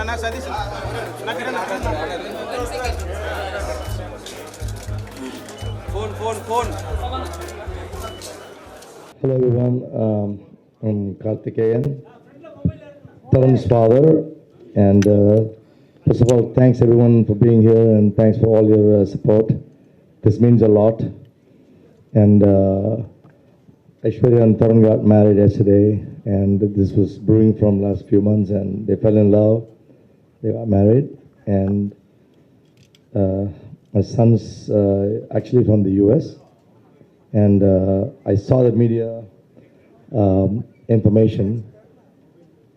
Hello everyone, I'm Karthikeyan, Tarun's father, and first of all, thanks everyone for being here and thanks for all your support. This means a lot. And Aishwarya and Tarun got married yesterday, and this was brewing from last few months, and they fell in love. They got married, and my son's actually from the US, and I saw the media information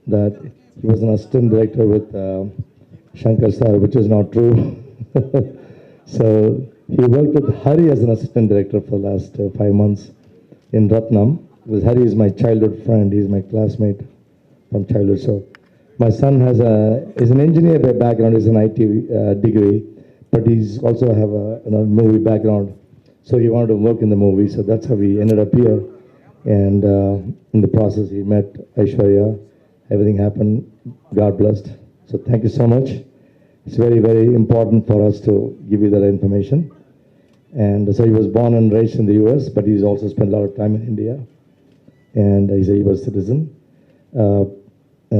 that he was an assistant director with Shankar sir, which is not true. So he worked with Hari as an assistant director for the last 5 months in Ratnam. Because Hari is my childhood friend. He's my classmate from childhood. So my son is an engineer by background. He's an IT degree, but he's also have a movie background. So he wanted to work in the movie. So that's how we ended up here. And in the process, he met Aishwarya. Everything happened. God blessed. So thank you so much. It's very, very important for us to give you that information. And so he was born and raised in the US, but he's also spent a lot of time in India. And he's a US citizen.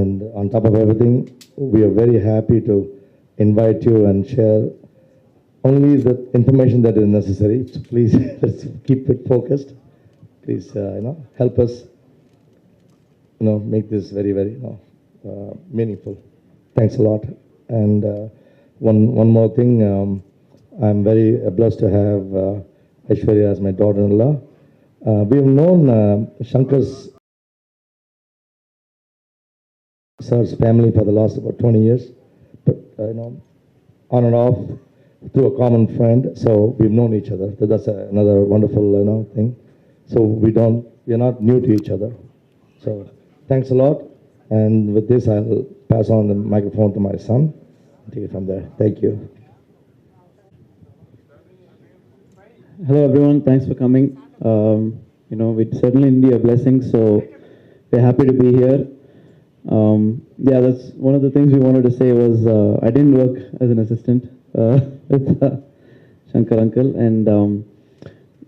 And on top of everything, we are very happy to invite you and share only the information that is necessary. So please, let's keep it focused. Please, help us, make this very, very, meaningful. Thanks a lot. And one more thing, I'm very blessed to have Aishwarya as my daughter-in-law. We have known Shankar's sir's family for the last about 20 years, but on and off through a common friend. So we've known each other. So that's another wonderful thing. So we're not new to each other. So thanks a lot. And with this, I'll pass on the microphone to my son and take it from there. Thank you. Hello everyone, thanks for coming. We certainly need your blessings, so we're happy to be here. That's one of the things we wanted to say was I didn't work as an assistant with Shankar uncle, and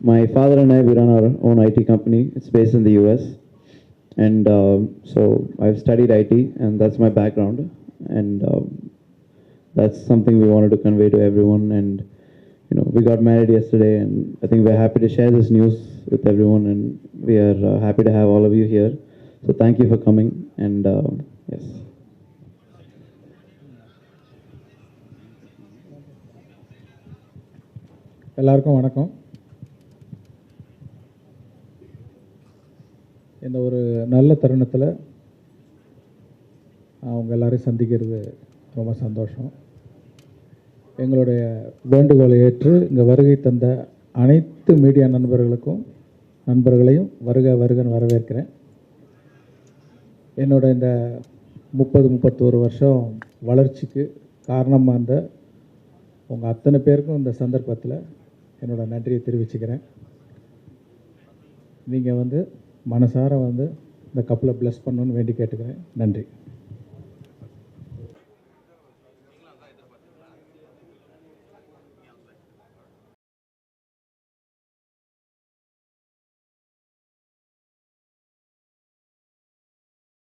my father and I, we run our own IT company. It's based in the US, and so I've studied IT, and that's my background, and that's something we wanted to convey to everyone. And we got married yesterday, and I think we're happy to share this news with everyone, and we are happy to have all of you here. So thank you for coming, and yes. எல்லாருக்கும் வணக்கம். இந்த ஒரு நல்ல தருணத்தில் அவங்க எல்லாரையும் சந்திக்கிறது ரொம்ப சந்தோஷம். எங்களுடைய வேண்டுகோளை ஏற்று இங்கே வருகை தந்த அனைத்து மீடியா நண்பர்களையும் வருகன்னு வரவேற்கிறேன். என்னோட இந்த 30-31 வருஷம் வளர்ச்சிக்கு காரணமாக இருந்த உங்கள் அத்தனை பேருக்கும் இந்த சந்தர்ப்பத்தில் என்னோடய நன்றியை தெரிவிச்சுக்கிறேன். நீங்கள் மனசார இந்த கப்பலை ப்ளஸ் பண்ணணுன்னு வேண்டி கேட்டுக்கிறேன். நன்றி.